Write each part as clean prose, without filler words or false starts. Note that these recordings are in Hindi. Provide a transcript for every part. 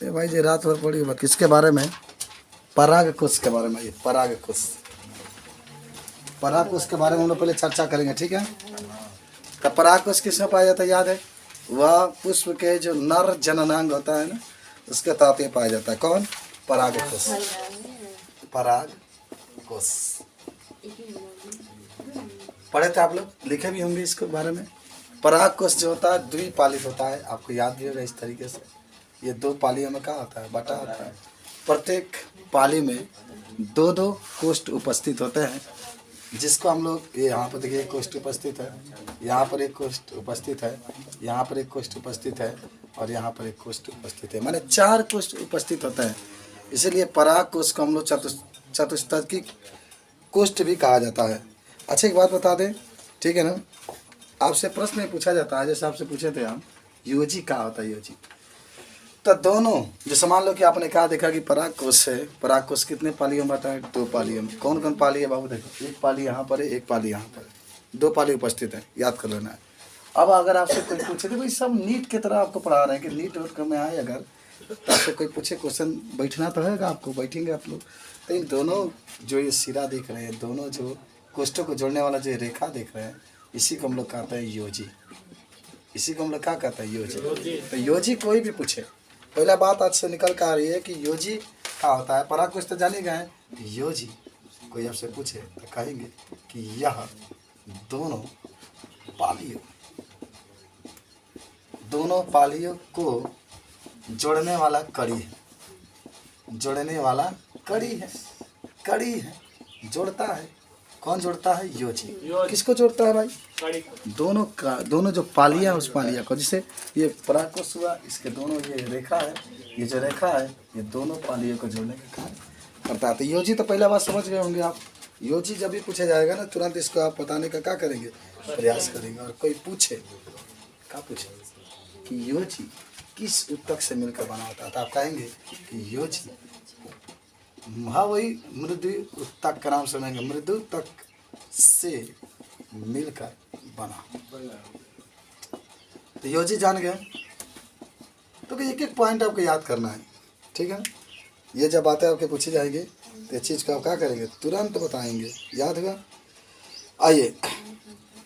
ये भाई जी रात भर पड़ी बात किसके बारे में? पराग कोश के बारे में। ये पराग कोश, पराग कोश के बारे में हम लोग पहले चर्चा करेंगे, ठीक है। तो पराग कोश किसमें पाया जाता है याद है? वह पुष्प के जो नर जननांग होता है ना, उसके तहत ये पाया जाता है। कौन? पराग कोश। पराग कोश पढ़े थे आप लोग, लिखे भी होंगे इसके बारे में। पराग कोश जो होता है द्विपालित होता है, आपको याद भी होगा इस तरीके से। ये दो पालियों में क्या होता है? बटा होता है। प्रत्येक पाली में दो दो कोष्ठ उपस्थित होते हैं, जिसको हम लोग ये यहाँ पर देखिए एक कोष्ठ उपस्थित है, यहाँ पर एक कोष्ठ उपस्थित है, यहाँ पर एक कोष्ठ उपस्थित है और यहाँ पर एक कोष्ठ उपस्थित है, माने चार कोष्ठ उपस्थित होते हैं। इसीलिए पराग कोश को हम लोग चतुष्टकी कोष्ठ भी कहा जाता है। अच्छा एक बात बता दें, ठीक है ना, आपसे प्रश्न पूछा जाता है, जैसे आपसे पूछे थे हम योजी क्या होता है। योजी तो दोनों जैसे मान लो कि आपने कहा देखा कि पराग कोश है, पराग कोश कितने पालियों में आता है? दो पालियों में। कौन कौन पाली है बाबू? देखो एक पाली यहाँ पर है, एक पाली यहाँ पर है, दो पाली उपस्थित है, याद कर लेना है। अब अगर आपसे कोई पूछे तो भाई सब नीट की तरह आपको पढ़ा रहे हैं कि नीट और में आए, अगर तो आपसे कोई पूछे क्वेश्चन बैठना तो है आपको, बैठेंगे आप लोग। तो इन दोनों जो ये सिरा देख रहे हैं, दोनों जो कोष्ठों को जोड़ने वाला जो रेखा देख रहे हैं, इसी को हम लोग कहते हैं योजी। इसी को हम लोग क्या कहते हैं? योजी। तो योजी कोई भी पूछे, पहला बात आज से निकल कर आ रही है कि योजी क्या होता है। पराग कोश तो जाने गए हैं, योजी कोई आपसे पूछे तो कहेंगे कि यह दोनों पालियों को जोड़ने वाला कड़ी है, जोड़ने वाला कड़ी है, कड़ी है, जोड़ता है। कौन जोड़ता है? योजी। किसको जोड़ता है भाई? दोनों का, दोनों जो पालियां उस पालिया को, जिसे ये पराग कोश हुआ, इसके दोनों ये रेखा है, ये जो रेखा है ये दोनों पालियों को जोड़ने का काम करता है। तो योजी तो पहला बात समझ गए होंगे आप। योजी जब भी पूछा जाएगा ना, तुरंत इसको आप बताने का क्या करेंगे? प्रयास करेंगे। और कोई पूछे क्या पूछे कि योजी किस उत्तक से मिलकर बना होता है, तो आप कहेंगे कि योजी, हाँ वही मृदु उत्तक का नाम सुनेंगे, मृदु तक से मिलकर बना। तो योजी जान गए, तो एक एक पॉइंट आपको याद करना है, ठीक है। ये जब बातें आपके पूछी जाएंगी तो ये चीज़ को आप क्या करेंगे? तुरंत बताएंगे, याद होगा। आइए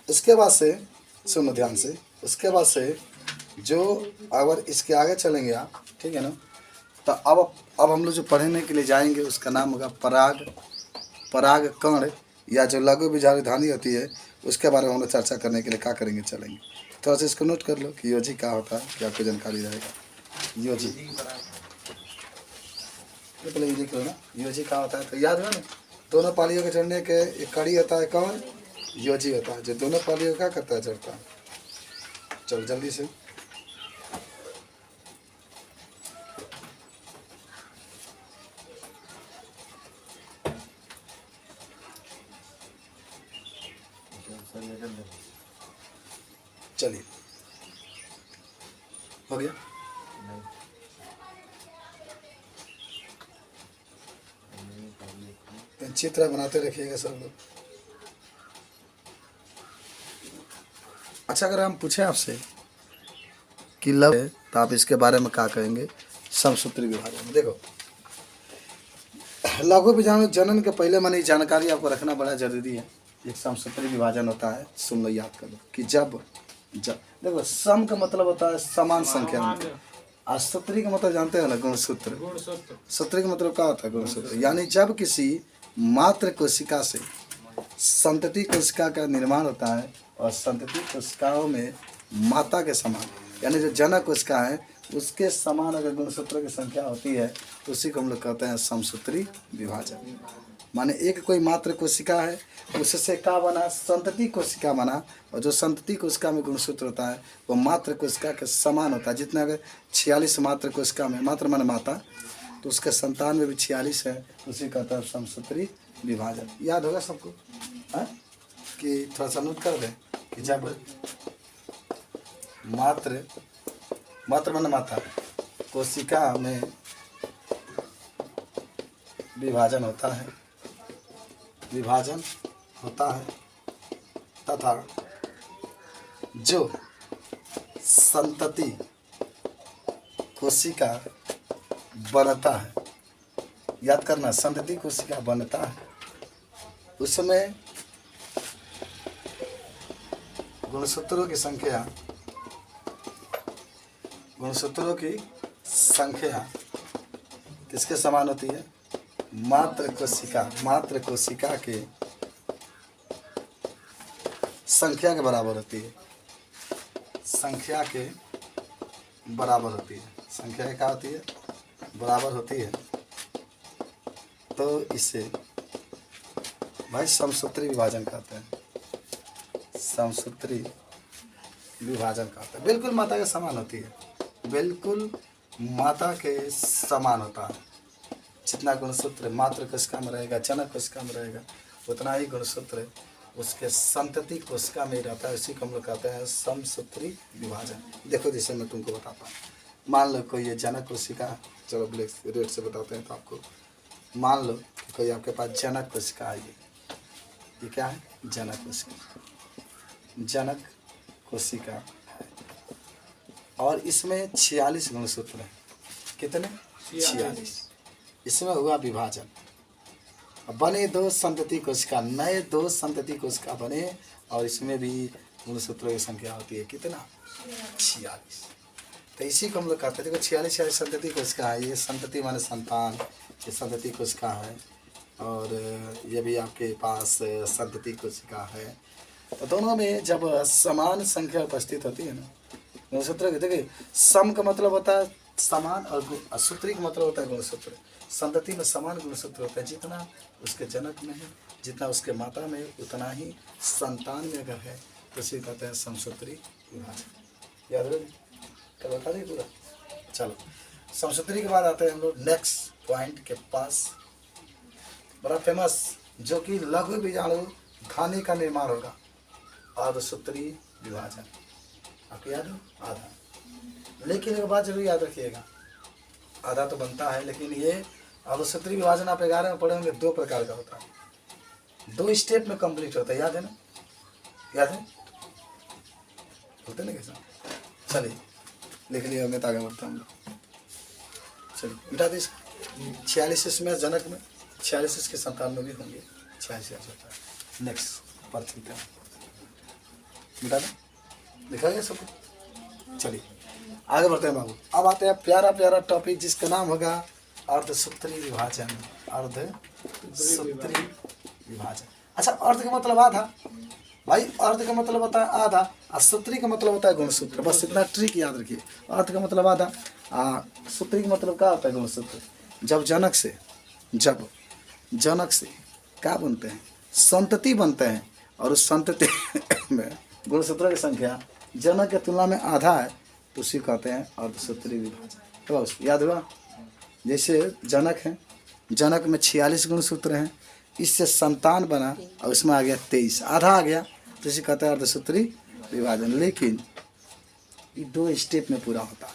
इसके बाद से सुनो ध्यान से, उसके बाद से जो अगर इसके आगे चलेंगे आप, ठीक है ना, तो अब हम लोग जो पढ़ने के लिए जाएंगे उसका नाम होगा पराग, पराग कण, या जो लघु बीजाणु धानी होती है, उसके बारे में हम लोग चर्चा करने के लिए क्या करेंगे? चलेंगे। थोड़ा सा इसको नोट कर लो कि योजी क्या होता है, कि आपको जानकारी रहेगा। योजी पहले ये देख लो ना, योजी क्या होता है तो याद है ना। दोनों पालियों के जोड़ने के एक कड़ी होता है, कौन? योजी होता है, जो दोनों पालियों का करता है, जोड़ता है। चलो जल्दी से चलिए, हो गया। चित्र बनाते रखिएगा सब लोग। अच्छा अगर हम पूछे आपसे कि लव है, तो आप इसके बारे में क्या कहेंगे? समसूत्री विभाजन। देखो लघु बीजाणु जनन के पहले मैंने जानकारी आपको रखना बड़ा जरूरी है। एक समसूत्री विभाजन होता है, सुन लो, याद कर लो कि जब देखो सम का मतलब होता है समान संख्या में, और सूत्री का मतलब जानते हो ना, गुणसूत्र। सूत्री का मतलब क्या होता है? गुणसूत्र। यानी जब किसी मात्र कोशिका से संतति कोशिका का निर्माण होता है और संतति कोशिकाओं में माता के समान, यानी जो जनक कोशिका है उसके समान अगर गुणसूत्रों की संख्या होती है तो उसी को हम लोग कहते हैं समसूत्री विभाजन। माने एक कोई मात्र कोशिका है, उससे क्या बना? संतति कोशिका बना, और जो संतति कोशिका में गुणसूत्र होता है वो मात्र कोशिका के समान होता है। जितना अगर 46 मात्र कोशिका में, मात्र माने माता, तो उसके संतान में भी 46 है, उसी कहता है समसूत्री विभाजन। याद होगा सबको है? कि थोड़ा सा नोट कर दें कि जब मात्र माने माता कोशिका में विभाजन होता है, विभाजन होता है, तथा जो संतति कोशिका बनता है, याद करना, संतति कोशिका बनता है, उस समय गुणसूत्रों की संख्या किसके समान होती है? मात्र कोशिका के संख्या के बराबर होती है। संख्या क्या होती है? बराबर होती है। तो इसे भाई समसूत्री विभाजन कहते हैं। समसूत्री विभाजन कहते हैं। बिल्कुल माता के समान होती है, बिल्कुल माता के समान होता है। जितना गुणसूत्र मात्र कोशिका में रहेगा, जनक कोशिका में रहेगा, उतना ही गुणसूत्र उसके संतति कोशिका में रहता है। उसी को हम लोग कहते हैं समसूत्री विभाजन। देखो जैसे मैं तुमको बताता हूँ, मान लो कोई ये जनक कोशिका, चलो ब्लैक रेड से बताते हैं तो आपको, मान लो कोई आपके पास जनक कोशिका है, ये क्या है? जनक कोशिका है, और इसमें 46 गुणसूत्र हैं। कितने? 46। इसमें हुआ विभाजन, बने 2 संतति कोशिका, नए 2 संतति कोशिका बने, और इसमें भी गुणसूत्रों की संख्या होती है कितना? 46। तो इसी को हम लोग कहते हैं, देखो 46 संतति कोशिका है। ये संतति माने संतान, ये संतति कोशिका है, और ये भी आपके पास संतति कोशिका है। तो दोनों में जब समान संख्या उपस्थित होती है ना, गुणसूत्र, देखिए सम का मतलब होता है समान, और सूत्री का मतलब होता है गुणसूत्र। संतति में समान गुणसूत्र होता है, जितना उसके जनक में है, जितना उसके माता में, उतना ही संतान में अगर है तो उसे कहते हैं समसूत्री विभाजन। याद रहे, कल बता दें पूरा। चलो समसूत्री के बाद आते हैं हम लोग नेक्स्ट पॉइंट के पास, बड़ा फेमस, जो कि लघु बीजाणु घानी का निर्माण होगा, अर्धसूत्री विभाजन। आपको याद हो? आधा, लेकिन एक बात जरूर याद रखिएगा, आधा तो बनता है, लेकिन ये अर्धसूत्री विभाजन आप 11 में पढ़े होंगे, 2 प्रकार का होता है, 2 स्टेप में कंप्लीट होता है। याद है ना? याद है? होते ना कैसा? चलिए लिख लिया, मैं तो आगे बढ़ता हूँ। चलिए मिटा दे। 46 इसमें जनक में, 46 इसके संतान में भी होंगे, 46 होता है। नेक्स्ट पृथ्वी का मिटा दे, लिखा गया सबको। चलिए आगे बढ़ते हैं बाबू। अब आते हैं प्यारा प्यारा टॉपिक जिसका नाम होगा अर्धसूत्री विभाजन। अर्धसूत्री विभाजन। अच्छा, अर्ध का मतलब आधा भाई, अर्ध का मतलब होता है आधा, और सूत्री का मतलब होता है गुणसूत्र। बस इतना ट्रिक याद रखिए। अर्ध का मतलब आधा, सूत्री का मतलब क्या होता है? गुणसूत्र। जब जनक से क्या बनते हैं? संतति बनते हैं, और उस संतति में गुणसूत्रों की संख्या जनक की तुलना में आधा है, तो उसी कहते हैं अर्धसूत्री विभाजन। तो याद हुआ? जैसे जनक है, जनक में 46 गुणसूत्र हैं, इससे संतान बना और उसमें आ गया 23, आधा आ गया, तो इसे कहते हैं अर्धसूत्री विभाजन। लेकिन ये 2 स्टेप में पूरा होता है।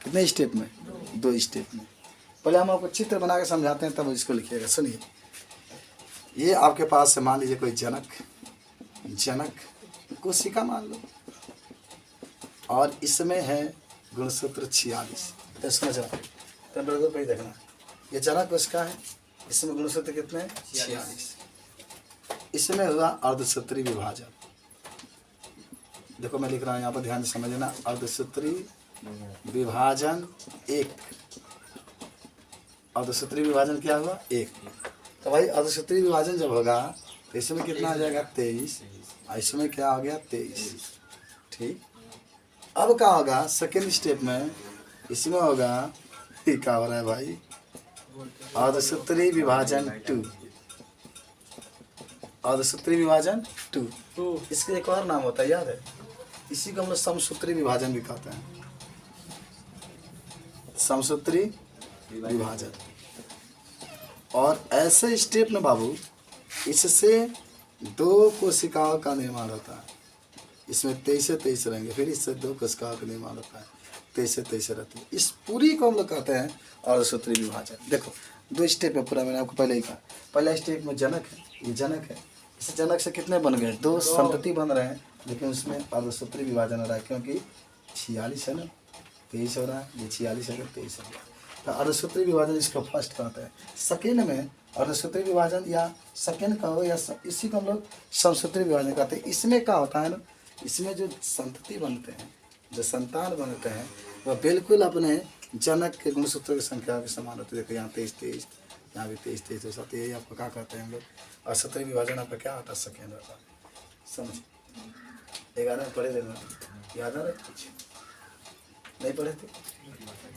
कितने स्टेप में? 2 स्टेप में। पहले हम आपको चित्र बना के समझाते हैं, तब इसको लिखिएगा। सुनिए, ये आपके पास है, मान लीजिए कोई जनक कोशिका मान लो, और इसमें है गुणसूत्र 46। तो समझ रहा पे देखना, ये जनक कोशिका है, इसमें गुणसूत्र कितने हैं? 46। इसमें हुआ अर्धसूत्री विभाजन। देखो मैं लिख रहा हूँ यहाँ पर, ध्यान से समझना। अर्धसूत्री विभाजन 1। अर्धसूत्री विभाजन क्या हुआ? 1। तो भाई अर्धसूत्री विभाजन जब होगा तो इसमें कितना आ जाएगा? 23, और इसमें क्या हो गया? 23। ठीक। अब क्या होगा? सेकेंड स्टेप में इसमें होगा, क्या हो रहा है भाई? अर्धसूत्री विभाजन 2। अर्धसूत्री विभाजन 2। इसका एक और नाम होता है, याद है? इसी को हम लोग समसूत्री विभाजन भी कहते हैं। समसूत्री विभाजन। और ऐसे स्टेप में बाबू, इससे 2 कोशिकाओं का निर्माण होता है। इसमें 23 रहेंगे, फिर इससे 2 कोशिकाओं का निर्माण होता है, 23 रहती है। इस पूरी को हम लोग कहते हैं अर्धसूत्री विभाजन। देखो 2 स्टेप में पूरा, मैंने आपको पहले ही कहा। पहला स्टेप में जनक है, ये जनक है, इस जनक से कितने बन गए? 2 संतति बन रहे हैं, लेकिन उसमें अर्धसूत्री विभाजन हो रहा है, क्योंकि 46 है ना, 23 हो रहा है, ये 46 है, 23 हो गया। तो अर्धसूत्री विभाजन इसको फर्स्ट कहते हैं। सेकेंड में अर्धसूत्री विभाजन या सेकेंड कहो या इसी को हम लोग समसूत्री विभाजन कहते हैं। इसमें क्या होता है ना, इसमें जो संतति बनते हैं, जो संतान बनते हैं, वह बिल्कुल अपने जनक के गुणसूत्र की संख्या के समान होती है। देखो यहाँ 23-23, यहाँ भी 23-23 हो सकती है। यही आपको क्या कहते हैं हम लोग, अर्धसूत्री विभाजन आपका क्या होता है, सेकेंड होता है। समझ 11 में पढ़े लेना, याद आ रहा है कुछ नहीं पढ़े थे,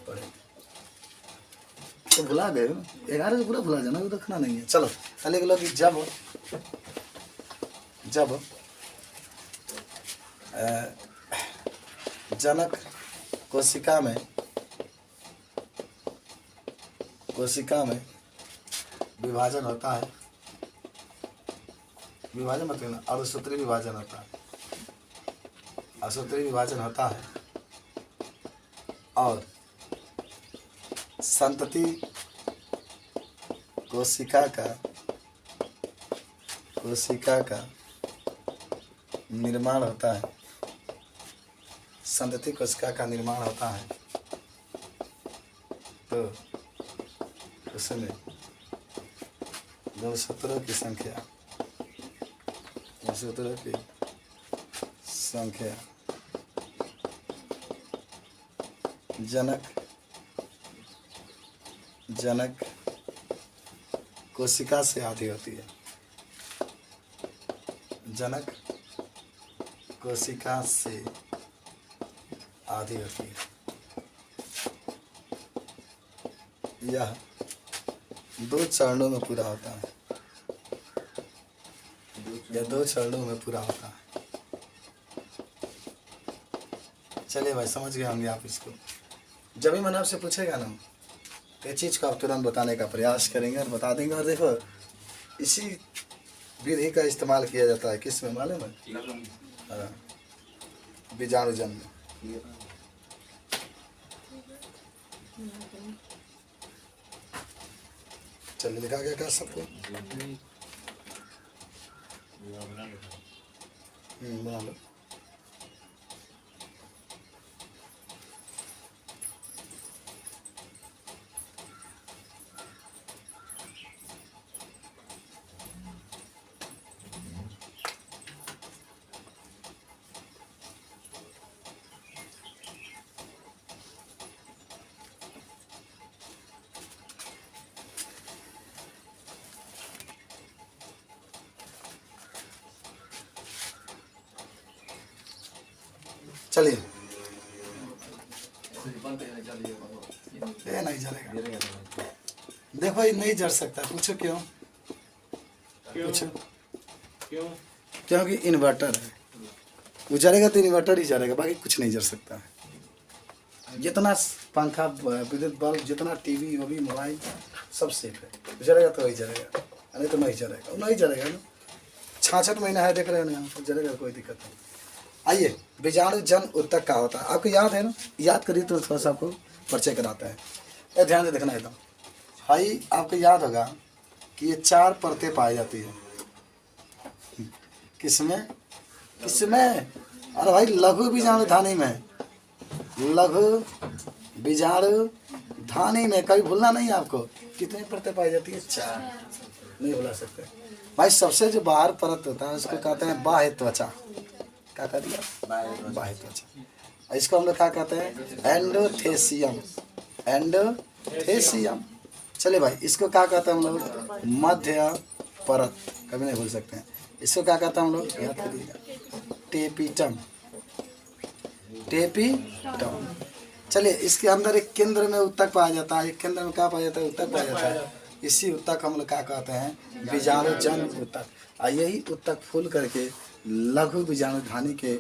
पढ़े तो भुला गए हो। 11 को पूरा भुला जाना, वो रखना नहीं है। चलो पहले लोग जब जनक कोशिका में विभाजन होता है, विभाजन मतलब अर्धसूत्री विभाजन होता है, अर्धसूत्री विभाजन होता है और संतति कोशिका का निर्माण होता है, संतति कोशिका का निर्माण होता है। तो उसमें गुणसूत्रों की संख्या जनक कोशिका से आधी होती है, जनक कोशिका से आधी होती है। यह 2 चरणों में पूरा होता है, यह 2 चरणों में पूरा होता है। चलिए भाई, समझ गए होंगे आप इसको। जब भी मैंने आपसे पूछेगा ना, तो ये चीज़ को आप तुरंत बताने का प्रयास करेंगे और बता देंगे। और देखो, इसी विधि का इस्तेमाल किया जाता है किस में मालूम है? बीजाणुजन में। चलिए, लिखा गया क्या सबको? बना लो। चलिए, ये नहीं जलेगा। देखो, ये नहीं जल सकता। पूछो क्यों? पूछो क्यों? क्योंकि इन्वर्टर है। वो जलेगा तो इन्वर्टर ही जलेगा, बाकी कुछ नहीं जल सकता है। जितना पंखा, विद्युत बल्ब, जितना टीवी, वो भी मोबाइल, सब सेफ है। जलेगा तो वही जलेगा, नहीं तो नहीं जलेगा। वो नहीं जलेगा ना। 66 महीना है, देख रहे हो यहाँ पर, जलेगा, कोई दिक्कत नहीं। आइए, बीजाणुजन उत्तक का होता है, आपको याद है ना? याद करिए तो थोड़ा सा आपको परिचय कराता है। ये ध्यान से देखना एकदम। भाई, आपको याद होगा कि ये 4 परतें पाई जाती है। किसमें? अरे भाई, लघु बीजाणुधानी में, लघु बीजाणुधानी में। कभी भूलना नहीं है आपको। कितनी परतें पाई जाती है? 4। नहीं भुला सकते भाई। सबसे जो बाहर परत होता है उसको कहते हैं बाह्य त्वचा। क्या कह दिया? बाह्य त्वचा। इसको हम लोग क्या कहते हैं? एंडोथेसियम। चलिए भाई, इसको क्या कहते हैं हम लोग? मध्य परत। कभी नहीं भूल सकते हैं। इसको क्या कहते हैं हम लोग? याद करिएगा, टेपिटम। चलिए, इसके अंदर एक केंद्र में उत्तक पाया जाता है। एक केंद्र में क्या पाया जाता है? उत्तक पाया जाता है। इसी उत्तक हम लोग क्या कहते हैं? बीजाणुजन उत्तक। और यही उत्तक फूल करके लघु बीजाणुधानी के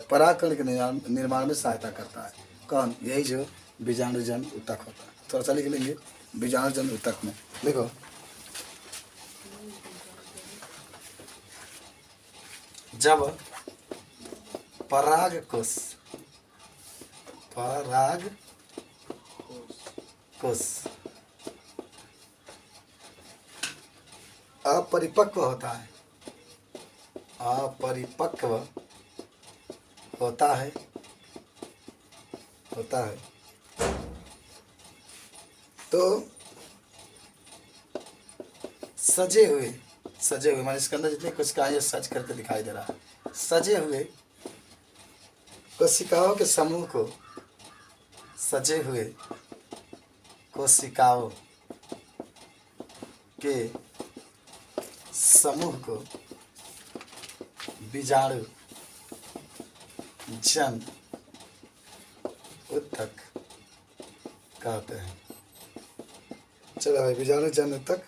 परागकण के निर्माण में सहायता करता है। कौन? यही जो बीजाणुजन उत्तक होता है। थोड़ा सा लिख लेंगे बीजाणुजन उत्तक में। देखो, जब परागकोश अपरिपक्व होता है, तो सजे हुए माने इसके अंदर जितनी कोशिकाएं सज करके दिखाई दे रहा है, सजे हुए कोशिकाओं के समूह को, सजे हुए कोशिकाओं के समूह को बीजाणु जन उत्तक कहते हैं। चलो भाई, बीजाणु जन उत्तक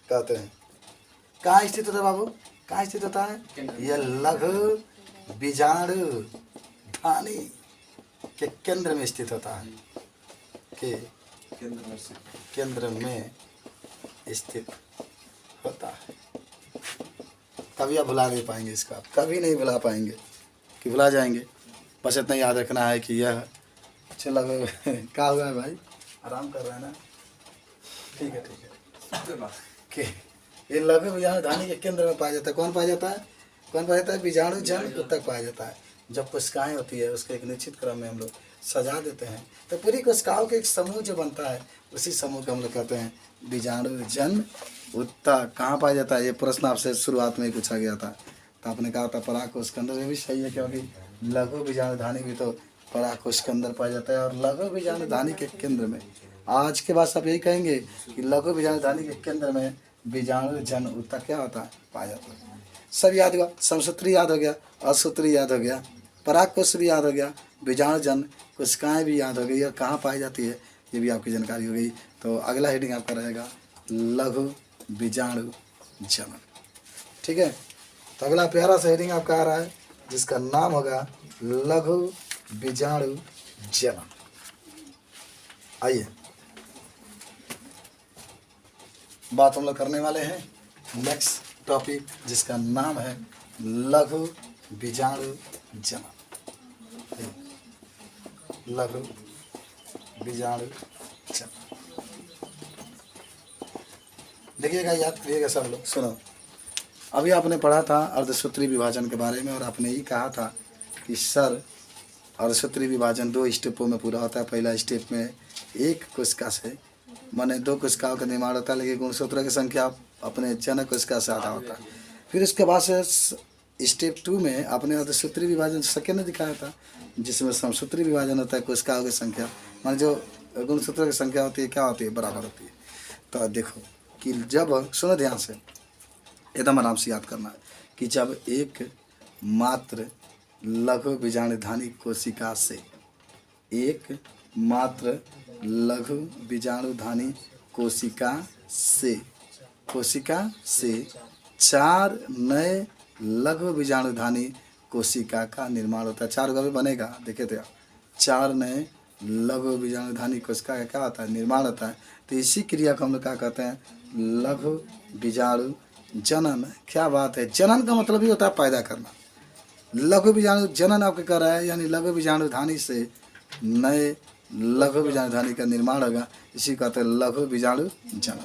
कहते हैं। कहाँ स्थित होता है बाबू, कहाँ स्थित होता है? यह लघु बीजाणु धानी के केंद्र में स्थित होता है, के केंद्र में स्थित होता है। कभी आप भुला नहीं पाएंगे इसका, आप कभी नहीं भुला पाएंगे कि भुला जाएंगे। बस इतना याद रखना है कि यह चलो क्या हुआ है भाई, आराम कर रहा है ना? ठीक है कि ये लघु बीजाणु धानी के केंद्र में पाया जाता है। कौन पाया जाता है? कौन पाया जाता है? बीजाणु जन उत्तक पाया जाता है। जब कोशिकाएं होती है उसके एक निश्चित क्रम में हम लोग सजा देते हैं, तो पूरी कोशिकाओं के एक समूह जो बनता है, उसी समूह को हम लोग कहते हैं बीजाणु जन उत्तक। कहाँ पाया जाता है? ये प्रश्न आपसे शुरुआत में ही पूछा गया था, तो आपने कहा था पराकोश के अंदर। ये भी सही है, क्योंकि लघु बीजाणु धानी भी तो पराकोश के अंदर पाया जाता है। और लघु बीजाणु धानी के केंद्र में, आज के बाद सब यही कहेंगे कि लघु बीजाणु धानी के केंद्र में बीजाणु जन उत्तक क्या होता है? पाया जाता है। सब याद हुआ, समसूत्री याद हो गया, असूत्री याद हो गया, पराकोश भी याद हो गया, बीजाणु जन कोशिकाएं भी याद हो गई, और कहाँ पाई जाती है ये भी आपकी जानकारी हो गई। तो अगला हेडिंग आपका रहेगा लघु बीजाणु जनन। ठीक है, तो अगला प्यारा सा हेडिंग आपका आ रहा है जिसका नाम होगा लघु बीजाणु जनन। आइए बात हम लोग करने वाले हैं नेक्स्ट टॉपिक जिसका नाम है लघु बीजाणु जनन। लघु बीजाणु जनन, देखिएगा, याद करिएगा सब लोग। सुनो, अभी आपने पढ़ा था अर्धसूत्री विभाजन के बारे में, और आपने ही कहा था कि सर अर्धसूत्री विभाजन 2 स्टेपों में पूरा होता है। पहला स्टेप में एक कोशिका से माने 2 कोशिकाओं का निर्माण होता है, लेकिन गुणसूत्रों की संख्या अपने जनक कोशिका से आधा होता है। फिर उसके बाद से स्टेप 2 में आपने अर्धसूत्री विभाजन सेकेंड दिखाया था, जिसमें समसूत्री विभाजन होता है। कोशिकाओं की संख्या माने जो गुणसूत्रों की संख्या होती है क्या होती है? बराबर होती है। तो देखो कि जब, सुनो ध्यान से, एकदम आराम से याद करना है कि जब एक मात्र लघु बीजाणुधानी कोशिका से, एक मात्र लघु बीजाणुधानी कोशिका से 4 नए लघु बीजाणुधानी कोशिका का निर्माण होता है। 4 कभी बनेगा, देखे थे आप, 4 नए लघु बीजाणुधानी कोशिका का क्या होता है? निर्माण होता है। तो इसी क्रिया को हम लोग क्या कहते हैं? लघु बीजाणु जनन। क्या बात है, जनन का मतलब ही होता है पैदा करना। लघु बीजाणु जनन आपके कर रहा है, यानी लघु बीजाणुधानी से नए लघु बीजाणुधानी का निर्माण होगा, इसी को कहते हैं लघु बीजाणु जनन।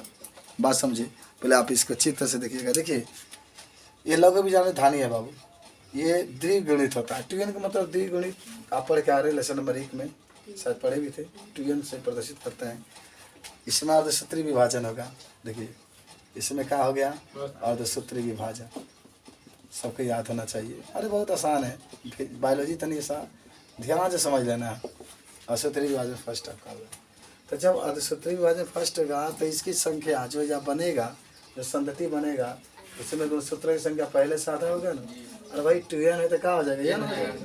बात समझे? पहले आप इसको अच्छी तरह से देखिएगा। देखिए, ये लघु बीजाणुधानी है बाबू, ये द्विगुणित होता है। ट्विन का मतलब द्विगुणित, आप पढ़ के आ रहे लेसन नंबर 1 में, शायद पढ़े भी थे। ट्विन से प्रदर्शित करते हैं। इसमें अर्धसूत्री विभाजन होगा। देखिए इसमें क्या हो गया? अर्धसूत्री विभाजन, सबको याद होना चाहिए। अरे बहुत आसान है, बायोलॉजी तनी सा ध्यान से समझ लेना है। अर्धसूत्री विभाजन फर्स्ट आपका होगा। तो जब अर्धसूत्री विभाजन फर्स्ट होगा तो इसकी संख्या जो जब बनेगा, जो संतति बनेगा, उसमें गुणसूत्रों की संख्या पहले से आधा होगा ना। अरे भाई ट्विन है तो क्या हो जाएगा? यन हो जाएगा।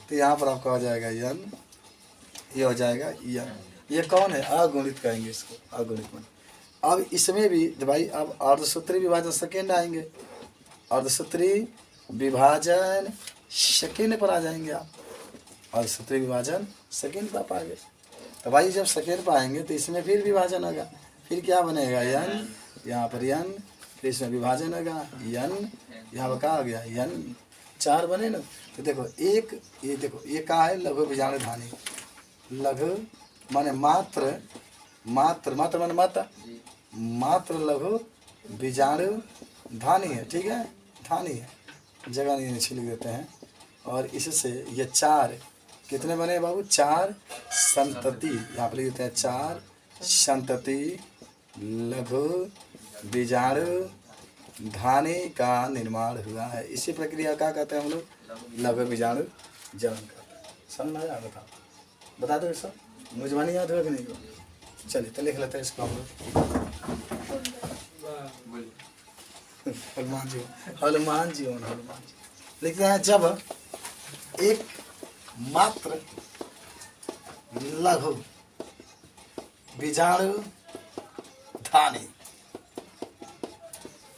तो यहाँ पर आपका हो जाएगा यन, ये हो जाएगा यन। ये कौन है? अगुणित कहेंगे इसको, अगुणित मन। अब इसमें भी भाई अब अर्धसूत्री विभाजन सेकेंड आएंगे, अर्धसूत्री विभाजन सेकेंड पर आ जाएंगे आप। अर्धसूत्री विभाजन सेकेंड पर आप आ गए। तो भाई जब सेकेंड पर आएंगे तो इसमें फिर विभाजन होगा, फिर क्या बनेगा? यन, यहाँ पर यन, फिर इसमें विभाजन होगा यन, यहाँ पर क्या हो गया? यन। 4 बने ना। तो देखो एक, ये देखो ये क्या है? लघु बीजाणुधानी। लघु माने मात्र, मात्र मात्र माने माता, मात्र लघु बीजाणुधानी है। ठीक है, धानी है, जगह नहीं नीचे लिख देते हैं। और इससे ये 4 कितने बने बाबू? 4 संतति, यहाँ पर लिख देते हैं 4 संतति लघु बीजाणु धानी का निर्माण हुआ है। इसी प्रक्रिया का कहते हैं हम लोग लघु बीजाणु जनन करते हैं। समझ में आया? बता दो सर, मुझे नहीं याद होगा कि नहीं? चलिए तो लिख लेते हैं इसको हम लोग। हनुमान जी, हनुमान जी, हनुमान जी लिखते हैं, जब एक मात्र लघु बीजाणु धानी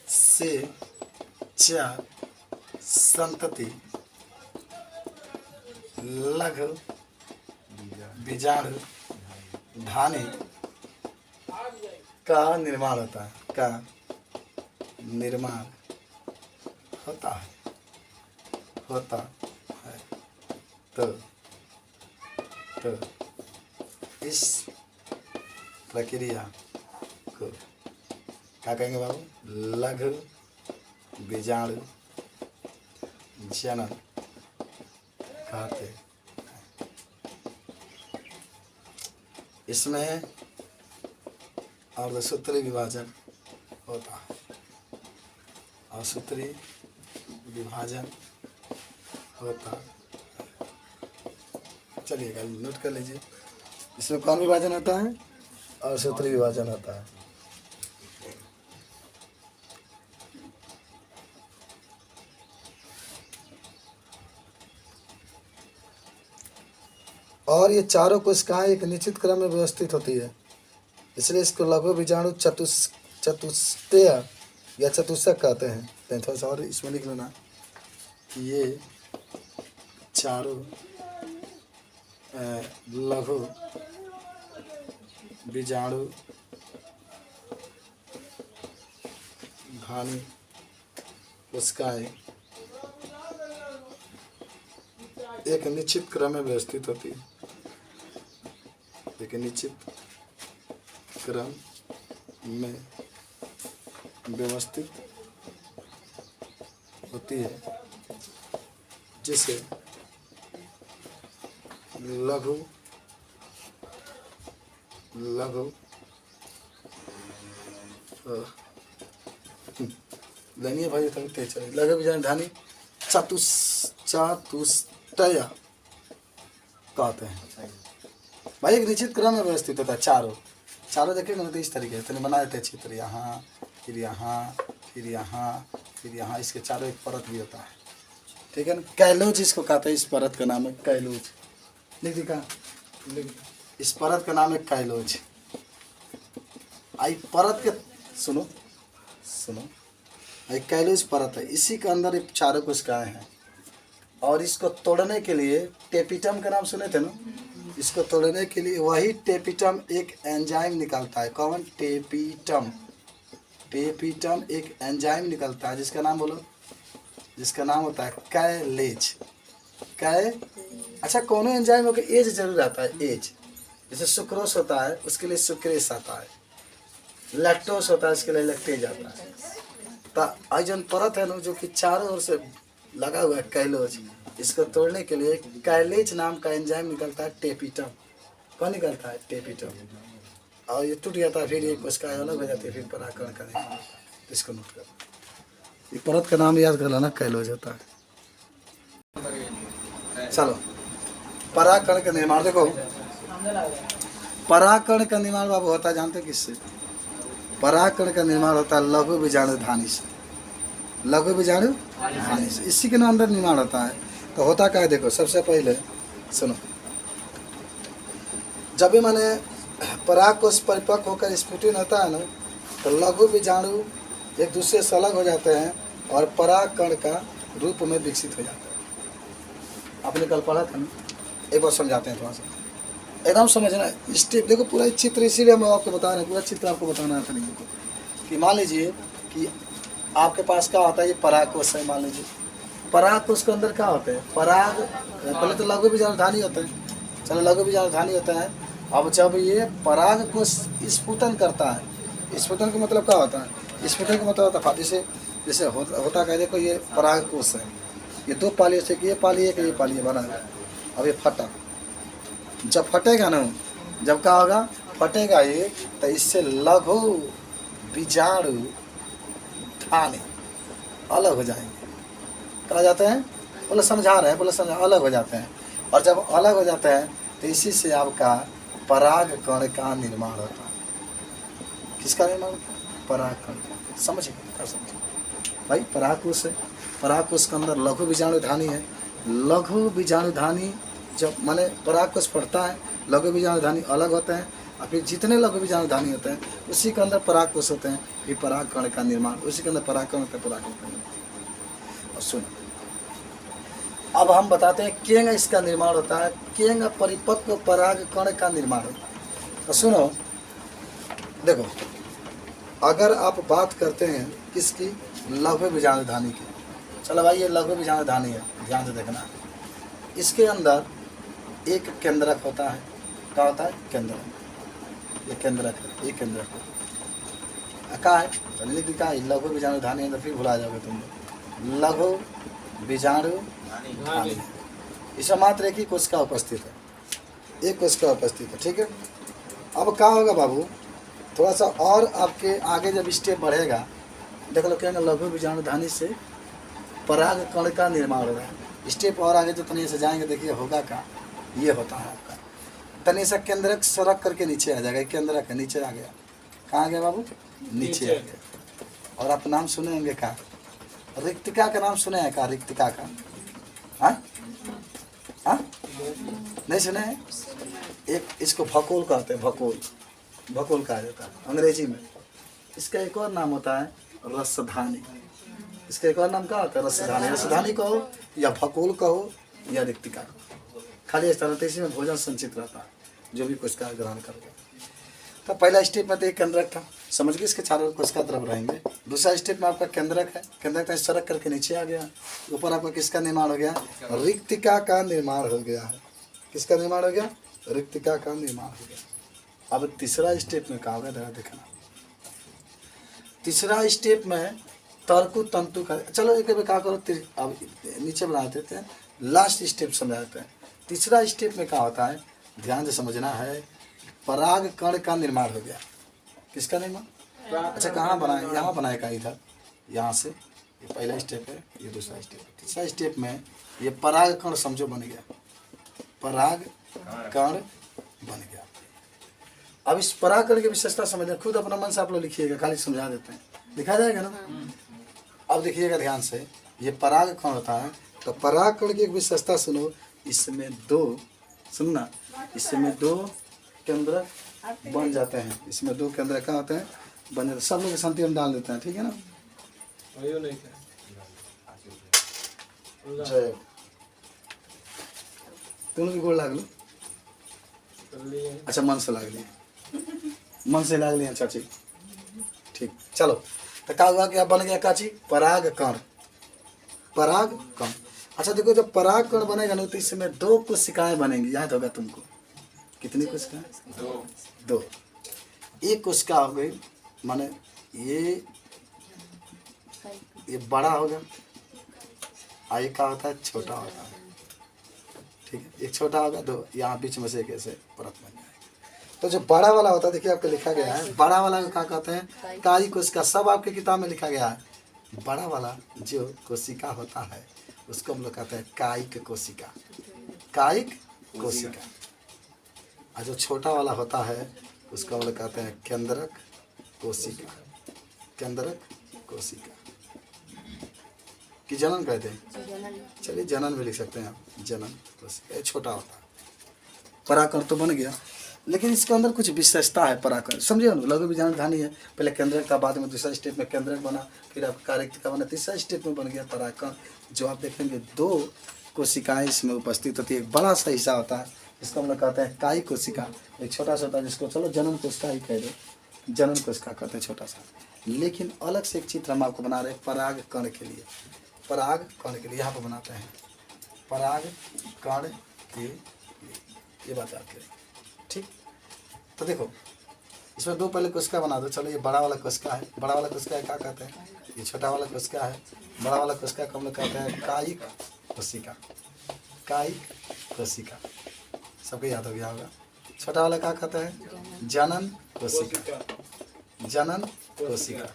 से चार संतति लघु बीजाणु धानी का निर्माण होता है, का निर्माण होता है तो इस प्रक्रिया को क्या कहेंगे बाबू? लघु बीजाणु जनन कहते हैं। इसमें अर्धसूत्री विभाजन होता है, अर्धसूत्री विभाजन होता। चलिएगा नोट कर लीजिए, इसमें कौन विभाजन होता है? अर्धसूत्री विभाजन होता है। और ये चारों कोशिकाएं एक निश्चित क्रम में व्यवस्थित होती है, इसलिए इसको लघु बीजाणु चतुष्टय या चतुष्क कहते हैं। तो थोड़ा सा और इसमें लिख लेना कि ये चारों लघु बीजाणु धानी कोशिकाएं एक निश्चित क्रम में व्यवस्थित होती है, एक निश्चित क्रम में व्यवस्थित होती है, जिसे लघु लेनिए भाई, तभी तेज चले। लघु बीजाणु धानी चतुष्टय कहते हैं भाई। एक निश्चित क्रम में व्यवस्थित होता है। चारों देखिए ना, तो इस तरीके से बना देते हैं चित्र, यहाँ फिर यहाँ फिर यहाँ फिर यहाँ, इसके चारों एक परत भी होता है, ठीक है ना। कैलोज इसको कहते हैं, इस परत का नाम है कैलोज। लिख दिखा, इस परत का नाम है कैलोज। आई परत के सुनो आई कैलोज परत है, इसी के अंदर एक चारों कोशिकाएं हैं। और इसको तोड़ने के लिए टेपिटम का नाम सुने थे ना, इसको तोड़ने के लिए वही टेपिटम एक एंजाइम निकलता है। कौन? टेपिटम एक एंजाइम निकलता है, जिसका नाम बोलो, जिसका नाम होता है कैलेज। अच्छा, कौन एंजाइम होकर एज जरूर आता है, एज। जैसे सुक्रोस होता है, उसके लिए सुक्रेस आता है। लैक्टोस होता है, इसके लिए लैक्टेज आता है। तो आइजन परत है ना, जो कि चारों ओर से लगा हुआ है कैलोज, इसको तोड़ने के लिए कैलेज नाम का एंजाइम निकलता है, टेपिटम। कौन निकलता है? टेपिटम। और ये टूट जाता है, फिर ये कोशिकाएं अलग हो जाती है, फिर परागकण करेंगे। इसको नोट कर, ये परत का नाम याद कर लेना, कैलोज होता है। चलो, परागकण का निर्माण देखो। परागकण का निर्माण बाबू होता है, जानते किससे? परागकण का निर्माण होता है लघु बीजाणु धानी से। लघु बीजाणु धानी से इसी के अंदर निर्माण होता है। तो होता क्या है देखो, सबसे पहले सुनो, जब भी मैंने पराग कोष परिपक्व होकर स्फुटन होता है ना, तो लघु बीजाणु एक दूसरे से अलग हो जाते हैं और परागकण का रूप में विकसित हो जाता है। आपने कल पढ़ा था ना, एक बार समझाते हैं थोड़ा सा, एकदम समझना स्टेप। देखो पूरा चित्र, इसीलिए हम आपको बता रहे हैं, पूरा चित्र आपको बताना था नहीं कि मान लीजिए कि आपके पास क्या होता है, ये पराग कोष है। मान लीजिए पराग कोष के अंदर क्या होता है? पराग, पहले तो लघु बीजाणु धानी होता है। चलो, लघु बीजाणु धानी होता है। अब जब ये पराग कोष स्फुटन करता है, स्फुटन का मतलब क्या होता है? स्फुटन का मतलब होता है जैसे होता क्या, देखो ये पराग कोष है, ये दो पालियों से, ये पाली है कि ये पाली बना है। अब ये फटा, जब फटेगा ना, जब क्या होगा, फटेगा ये तो इससे लघु बीजाणु धानी अलग हो जाएंगे। कहा जाते हैं, बोले समझा रहे हैं, बोले समझा, अलग हो जाते हैं। और जब अलग हो जाते हैं तो इसी से आपका पराग कण का निर्माण होता है। किसका निर्माण होता है? पराग कण। समझिए, क्या समझिए भाई? परागकोश है, परागकोश के अंदर लघु बीजाणुधानी है। लघु बीजाणुधानी जब माने परागकोश पड़ता है, लघु बीजाणुधानी अलग होते हैं, और फिर जितने लघु बीजाणुधानी होते हैं उसी के अंदर परागकोश होते हैं, फिर पराग कण का निर्माण, उसी के अंदर पराग कण होता है, पराग कण का निर्माण। और सुनो, अब हम बताते हैं केंग इसका निर्माण होता है, केंग परिपक्व पराग कण का निर्माण होता है। तो सुनो, देखो, अगर आप बात करते हैं किसकी? लघु बीजाणुधानी की। चलो भाई, ये लघु बीजाणुधानी है, ध्यान से देखना। इसके अंदर एक केंद्रक होता है। क्या होता है? केंद्रक। ये केंद्रक है, ये केंद्रक है। क्या है? चलिए लिखा है लघु बीजाणुधानी है, तो फिर भुला जाओगे तुम लोग। लघु बीजाणुधानी, इसमें मात्र एक ही कोशिका उपस्थित है, एक कोशिका उपस्थित है। ठीक है। अब क्या होगा बाबू, थोड़ा सा और आपके आगे जब स्टेप बढ़ेगा, देख लो क्या लघु बीजाणुधानी से पराग कण का निर्माण होगा। स्टेप और आगे जो तनी से जाएंगे, देखिए होगा क्या, ये होता है आपका तनी सा केंद्रक सरक करके नीचे आ जाएगा। केंद्रक है, नीचे आ गया। कहाँ गया बाबू? नीचे आ गया। और आप नाम सुने होंगे क्या? रिक्तिका का नाम सुने हैं क्या? रिक्तिका का? हाँ हाँ, नहीं सुने हैं? एक इसको भकोल कहते हैं, भकोल, भकोल कहा जाता है अंग्रेजी में। इसका एक और नाम होता है रसधानी। इसका एक और नाम क्या होता है? रसधानी। रसधानी कहो या भकोल कहो या रिक्तिका कहो, खाली इस तरह इसी में भोजन संचित रहता है, जो भी कोशिका ग्रहण करते हैं। तो पहला स्टेप में तो एक केंद्रक था, समझ गए? इसके चारों कोशिका तरफ रहेंगे। दूसरा स्टेप में आपका केंद्रक है, केंद्रक का सरक करके नीचे आ गया। ऊपर आपका किसका निर्माण हो गया? रिक्तिका का निर्माण हो गया है। किसका निर्माण हो गया? रिक्तिका का निर्माण हो गया। अब तीसरा स्टेप में क्या होगा, जरा देखना। तीसरा स्टेप में तर्कु तंतु का, चलो एक क्या करो, अब नीचे बना देते हैं, लास्ट स्टेप समझाते हैं। तीसरा स्टेप में क्या होता है, ध्यान से समझना है। पराग कण का निर्माण हो गया। किसका निर्माण? अच्छा, कहाँ बनाए? यहाँ बनाएगा, इधर, यहाँ से। ये पहला स्टेप है, ये दूसरा स्टेप है। तीसरा स्टेप में ये पराग कण समझो बन गया, पराग कण बन गया। अब इस पराग कण की विशेषता समझना, खुद अपना मन से आप लोग लिखिएगा, खाली समझा देते हैं, लिखा जाएगा ना। अब देखिएगा ध्यान से, ये पराग कण होता है, तो पराग कण की एक विशेषता सुनो। इसमें दो, सुनना, इसमें दो केंद्र बन जाते हैं। इसमें दो केंद्र क्या होते हैं? बन जाते। सब लोग शांति हम डाल देते हैं, ठीक है ना? जय, तुम भी गोल लाग लो। अच्छा, मन से लाग लिए, मन से लाग लिए चाची, ठीक। चलो, तो क्या हुआ कि अब बन गया काची? पराग कण, पराग कण। अच्छा देखो, जब पराग कण बनेगा ना, तो इसमें दो कोशिकाएं बनेंगी, याद होगा तुमको। कितनी कोशिकाएं? दो। एक कोशिका हो गई, माने ये बड़ा होगा, आई का होता है छोटा होता है, ठीक है। एक छोटा होगा, दो यहाँ बीच में से एक ऐसे परत बन जाएगी। तो जो बड़ा वाला होता है, देखिए आपको लिखा गया है, बड़ा वाला को क्या कहते हैं? काई कोशिका। सब आपके किताब में लिखा गया है। बड़ा वाला जो कोशिका होता है उसको हम लोग कहते हैं कायिक कोशिका, कायिक कोशिका। और जो छोटा वाला होता है उसको हम लोग कहते हैं केंद्रक कोशिका, केंद्रक कोशिका कि जनन कहते हैं। चलिए जनन भी लिख सकते हैं आप, जनन कोशिका। छोटा होता है। पराकण तो बन गया, लेकिन इसके अंदर कुछ विशेषता है। पराकण समझिए ना, लघु बीजाणुधानी है, पहले केंद्रक का, बाद में दूसरा स्टेप में केंद्रक बना, फिर आप कारिक्तिका बना, तीसरा स्टेप में बन गया पराकण। जो आप देखेंगे दो कोशिकाएं इसमें उपस्थित होती है। एक बड़ा सा हिस्सा होता है जिसको हम लोग कहते हैं कायी कोशिका, एक छोटा सा होता है जिसको चलो जनन कोशिका ही कह दो, जनन कोशिका कहते हैं छोटा सा। लेकिन अलग से एक चित्र हम आपको बना रहे हैं पराग कण के लिए, पराग कण के लिए यहाँ पर बनाते हैं, पराग कण के लिए ये बात याद करें, ठीक। तो देखो, इसमें दो पहले कोशिका बना दो। चलो, ये बड़ा वाला कोशिका है, बड़ा वाला कोशिका क्या कहते हैं? ये छोटा वाला कोशिका है। बड़ा वाला कोशिका को हम लोग कहते हैं कायिक कोशिका, कायिक कोशिका। सबको याद हो गया होगा। छोटा वाला क्या कहता है? जनन कोशिका, जनन कोशिका।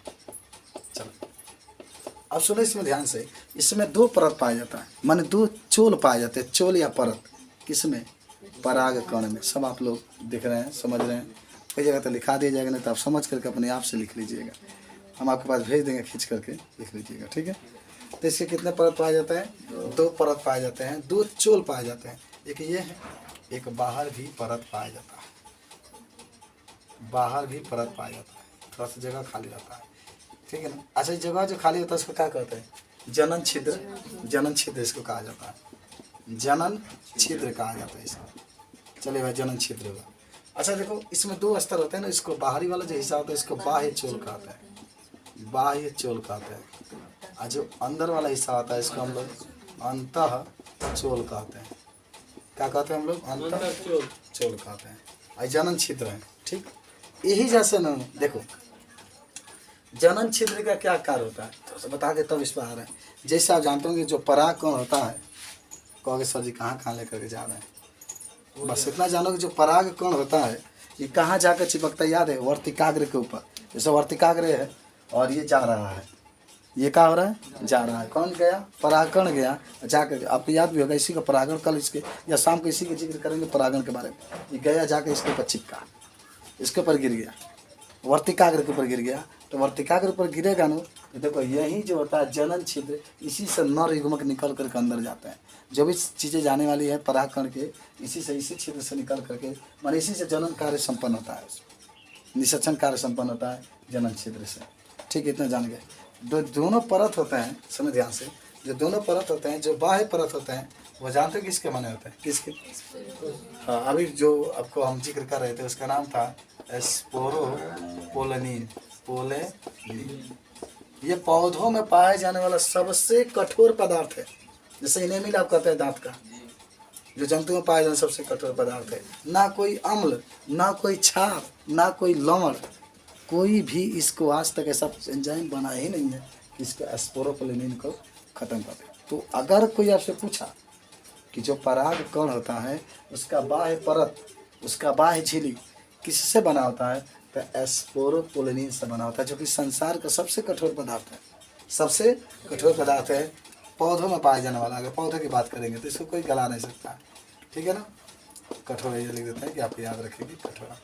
चलो अब सुनो इसमें ध्यान से, इसमें दो परत पाया जाता है, माने दो चोल पाए जाते हैं, चोल या परत किसमें, पराग कण में। सब आप लोग दिख रहे हैं, समझ रहे हैं, कई जगह तो लिखा दिया जाएगा, नहीं तो आप समझ करके अपने आप से लिख लीजिएगा, हम आपके पास भेज देंगे, खींच करके लिख लीजिएगा, ठीक है। तो इसके कितने परत पाए जाते हैं, दो परत पाए जाते हैं, दो चोल पाए जाते हैं, एक ये है, एक बाहर भी परत पाया जाता है, बाहर भी परत पाया जाता है, थोड़ा सा जगह खाली रहता है, ठीक है ना। अच्छा जगह जो खाली होता है उसको क्या कहते हैं, जनन छिद्र, जनन छिद्र इसको कहा जाता है, जनन छिद्र कहा जाता है इसको। चलिए भाई जनन छिद्र होगा। अच्छा देखो इसमें दो स्तर होते हैं ना, इसको बाहरी वाला जो हिस्सा होता है इसको बाह्य चोल कहते हैं, बाह्य चोल कहते हैं, और जो अंदर वाला हिस्सा होता है इसको हम लोग अंतः चोल कहते हैं। क्या कहते हैं हम लोग, अंतः चोल कहते हैं, और जनन छिद्र है, ठीक। यही जैसे ना देखो जनन छिद्र का क्या कार्य होता है, तो बता के तब इस पर आ रहे हैं। जैसे आप जानते होंगे जो पराग कण होता है, कहोगे सर जी कहाँ कहाँ लेकर के जा रहे हैं, बस इतना जानो कि जो पराग कण होता है ये कहाँ जाकर चिपकता है, याद है, वर्तिकाग्र के ऊपर। जैसे वर्तिकाग्र है और ये जा रहा है, ये क्या हो रहा है, जा रहा है, कौन गया, परागकण गया, जाकर आपको याद भी होगा इसी का परागण, कल इसके या शाम को इसी के जिक्र करेंगे परागण के बारे में। ये गया जाकर इसके ऊपर चिपका, इसके ऊपर गिर गया, वर्तिकाग्र के ऊपर गिर गया, तो वर्तिकाग्र पर गिरेगा ना, तो देखो यही जो होता है जनन छिद्र, इसी से नर युग्मक निकल करके अंदर जाते हैं। जो भी चीज़ें जाने वाली है परागकण के, इसी से, इसी छिद्र से निकल करके, माने इसी से जनन कार्य संपन्न होता है, निषेचन कार्य संपन्न होता है जनन छिद्र से, ठीक है। इतना जान गए। दोनों परत होते हैं, समझ ध्यान से, जो दोनों परत होते हैं, जो बाह्य परत होते हैं वो जानते हैं किसके माने होते हैं, किसके, हाँ अभी जो आपको हम जिक्र कर रहे थे उसका नाम था स्पोरोपोलेनिन, पोलेनिन। ये पौधों में पाए जाने वाला सबसे कठोर पदार्थ है, जैसे इनेमिल आप कहते हैं दांत का, जो जंतु में पाए जाने सबसे कठोर पदार्थ है। ना कोई अम्ल, ना कोई क्षार, ना कोई लवण, कोई भी इसको आज तक ऐसा एंजाइम बना ही नहीं है कि इसको स्पोरोपोलेनिन को खत्म कर दे। तो अगर कोई आपसे पूछा कि जो पराग कण होता है उसका बाह्य परत, उसका बाह्य झिल्ली किससे बना होता है, तो स्पोरोपोलेनिन से बना होता है, जो कि संसार का सबसे कठोर पदार्थ है, सबसे कठोर पदार्थ है, पौधों में पाए जाने वाला। अगर पौधों की बात करेंगे तो इसको कोई गला नहीं सकता, ठीक है ना। कठोर ये लिख देते हैं कि आपको याद रखेंगे कठोर।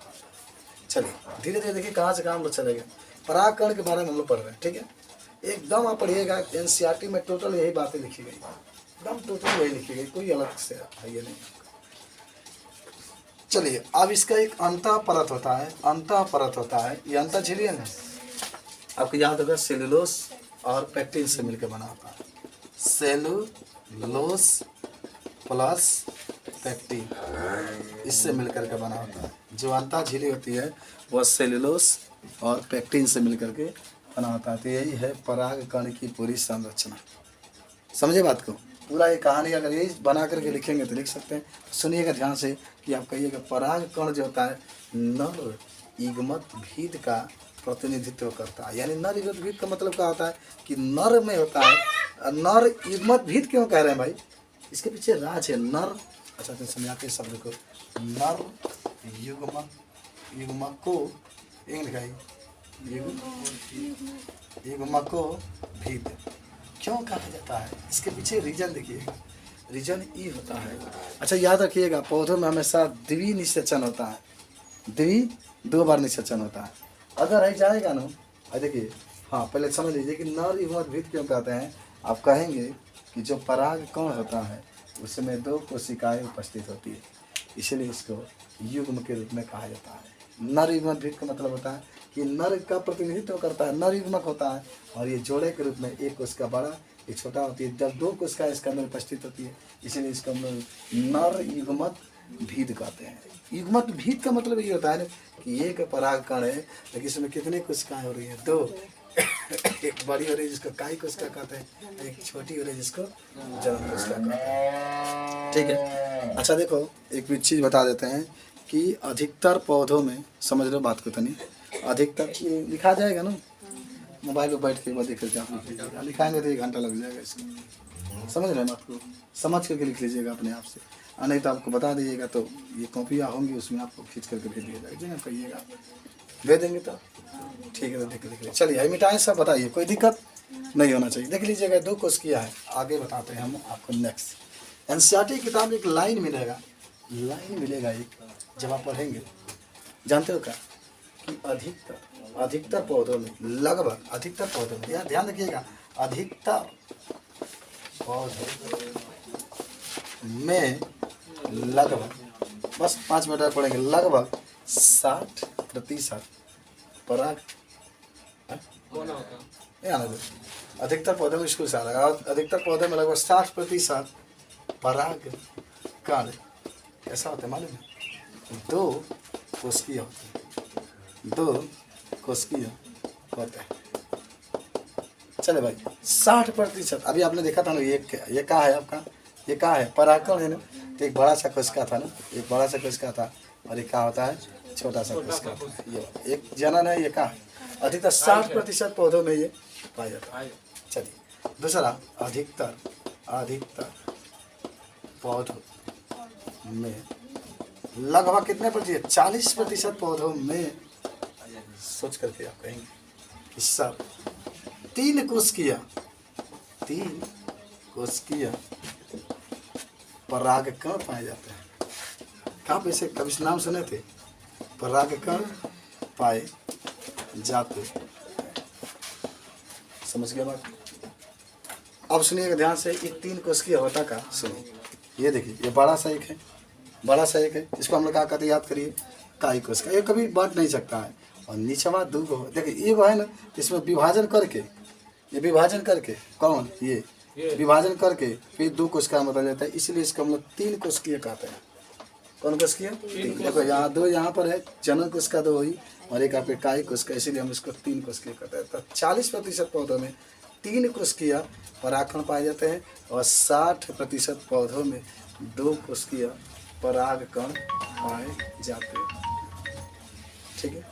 चलिए धीरे धीरे देखिए कहाँ से कहाँ हम लोग चलेंगे। परागकण के बारे में हम लोग पढ़ रहे हैं, ठीक है। एकदम आप पढ़िएगा, एनसीईआरटी में टोटल यही बातें लिखी गई, एकदम टोटल यही लिखी गई, कोई अलग से है ये नहीं। चलिए अब इसका एक अंतः परत होता है, अंतः परत होता है, ये अंतः झिल्ली है ना, आपको याद होगा सेलुलोस और पेक्टिन से मिलकर बना होता है, सेलुलोस प्लस पेक्टिन, इससे मिलकर के बना होता है। जो अंतः झिल्ली होती है वह सेलुलोस और पेक्टिन से मिलकर के बना होता है। तो यही है परागकण की पूरी संरचना, समझे बात को। पूरा ये कहानी अगर यही बना करके लिखेंगे तो लिख सकते हैं। सुनिएगा ध्यान से कि आप कहिएगा परागकण जो होता है नर युग्मक भीद का प्रतिनिधित्व करता है। यानी नर युग्मक भीद का मतलब क्या होता है कि नर में होता है, नर युग्मक भीद क्यों कह रहे हैं भाई, इसके पीछे राज है। नर, अच्छा तो समझाते शब्द को, नर युग्मक, युग्मक को एक लिखाई, युग्मको भीद क्यों कहा जाता है, इसके पीछे रीजन देखिएगा, रीजन ई होता है। अच्छा याद रखिएगा पौधों में हमेशा द्वि निषेचन होता है, द्वि दो बार निषेचन होता है। अगर रह जाएगा ना, देखिए हाँ पहले समझ लीजिए कि नर युग्मक भीद क्यों कहते हैं। आप कहेंगे कि जो पराग कण होता है उसमें दो कोशिकाएं उपस्थित होती है, इसलिए इसको युग्म के रूप में कहा जाता है। नर युग्मक भीद का मतलब होता है कि नर का प्रतिनिधित्व करता है, नर युग्मक होता है, और ये जोड़े के रूप में एक कोशिका बड़ा एक छोटा होती है, जब दो कोशिका इसके अंदर उपस्थित होती है इसीलिए इसको हम लोग नर युग्मक भीद कहते हैं। युग्मक भीद का मतलब ये होता है ना कि एक परागकण है लेकिन इसमें कितनी कोशिकाएं हो रही हैं, दो एक बड़ी हो रही है जिसको काई कोशिका कहते हैं, एक छोटी हो रही है जिसको जनन कोशिका कहते हैं, ठीक है। अच्छा देखो एक भी चीज़ बता देते हैं कि अधिकतर पौधों में, समझ लो बात को तनी, अधिकतर ये लिखा जाएगा ना, मोबाइल पर बैठ के एक बार देख करके आप लिख लीजिएगा, लिखाएंगे तो 1 घंटा लग जाएगा इसको, समझ रहे हैं बात को, समझ करके लिख लीजिएगा अपने आप से। और नहीं तो आपको बता दीजिएगा, तो ये कॉपियाँ होंगी उसमें आपको खींच करके भेज दिया जाएगा। जी ना, कहिएगा भेज देंगे तो ठीक है। तो देख लीजिए, चलिए मिटाएं सब, बताइए कोई दिक्कत नहीं होना चाहिए। देख लीजिएगा 2 कोर्स किया है। आगे बताते हैं हम आपको नेक्स्ट। एनसीईआरटी किताब में एक लाइन मिलेगा, एक जब आप पढ़ेंगे, जानते हो क्या कि अधिकतर पौधों में, लगभग अधिकतर पौधों में, यहाँ ध्यान रखिएगा, अधिकतर पौधों में लगभग, बस 5 मिनट पढ़ेंगे, लगभग 60% पराग, अधिकतर पौधों में स्कूल से आ रहा है, अधिकतर पौधों में लगभग 60% पराग कण कैसा होता है मालूम है? 2 कोशिकीय होते हैं, 2 कोशिकीय होते हैं। चले भाई 60%, अभी आपने देखा था ना, ये क्या है आपका, ये क्या है, परागकण है ना। तो एक बड़ा सा कोशिका था ना, एक बड़ा सा कोशिका था, और एक क्या होता है, छोटा सा कोशिका था। ये एक जनन है, ये क्या है, अधिकतर 60% पौधों में ये पाया जाता है। चलिए दूसरा, अधिकतर पौधों में लगभग कितने प्रतिशत, 40% पौधों में, सोच करके आप कहेंगे कि सब 3 कोशिकीय परागकण पाए जाते हैं। कहाँ पे से कभी नाम सुने थे, परागकण पाए जाते, समझ गया बात। अब सुनिएगा ध्यान से, ये 3 कोशिकीय होता का सुनिए। ये देखिए, ये बड़ा सा एक है, इसको हम लोग क्या कहते हैं, याद करिए, काई कोशिका। ये कभी बढ़ नहीं सकता है। और नीचवा 2 को देखिए, ये है ना, इसमें विभाजन करके, ये विभाजन करके, कौन ये विभाजन करके फिर 2 कोशिका बदल जाता है, इसलिए इसको हम लोग 3 कोशिकीय कहते हैं। कौन कोशिकीय? देखो यहाँ 2 यहाँ पर है, जनन कोशिका 2 हुई, और एक आपके काई कोशिका, इसीलिए हम इसको 3 कोशिकीय कहते हैं। तो 40% पौधों में 3 कोशिकीय परागकण पाए जाते हैं, और 60% पौधों में 2 कोशिकीय परागकण पाए जाते हैं। ठीक है,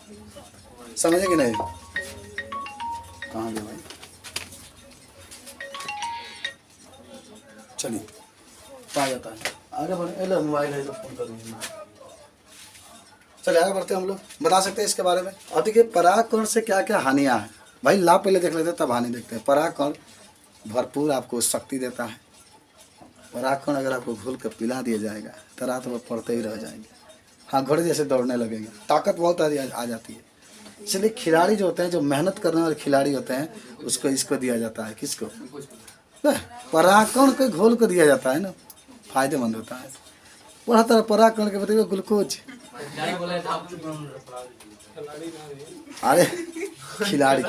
समझे कि नहीं? कहाँ गया भाई? चलिए, पाया जाता है। आगे बढ़े, मोबाइल है तो फोन करूँगी। चलिए आगे बढ़ते हैं हम लोग, बता सकते हैं इसके बारे में। और देखिए परागकण से क्या क्या हानियाँ हैं भाई, लाभ पहले देख लेते हैं तब हानि देखते हैं। परागकण भरपूर आपको शक्ति देता है। परागकण अगर आपको घोल कर पिला दिया जाएगा तो रात भर पढ़ते ही रह जाएंगे, हाँ घोड़े जैसे दौड़ने लगेंगे, ताकत बहुत आ जाती है। इसलिए खिलाड़ी जो होते हैं, जो मेहनत करने वाले खिलाड़ी होते हैं, उसको इसको दिया जाता है, किसको? परागकण को घोल को दिया जाता है ना, फायदेमंद होता है। वह तरह परागकण के बताइए ग्लूकोज, अरे खिलाड़ी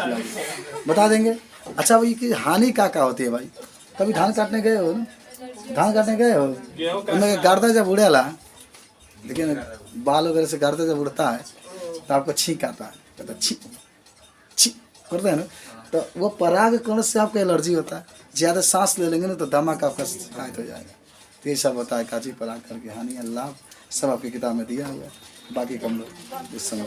बता देंगे। अच्छा भाई की हानि क्या होती है भाई? कभी धान काटने गए हो ना, उनमें गाड़ता जब उड़ेला, लेकिन बाल वगैरह से गाड़ता जब उड़ता है तो आपको छींक आता है, कहता छी करते हैं ना, तो वो परागकण से आपको एलर्जी होता है। ज़्यादा सांस ले लेंगे ना तो दमा का आपका शिकायत हो जाएगा। तो ये सब होता है काजी परागकण की हानि, लाभ सब आपकी किताब में दिया हुआ है। बाकी कम लोग इस समय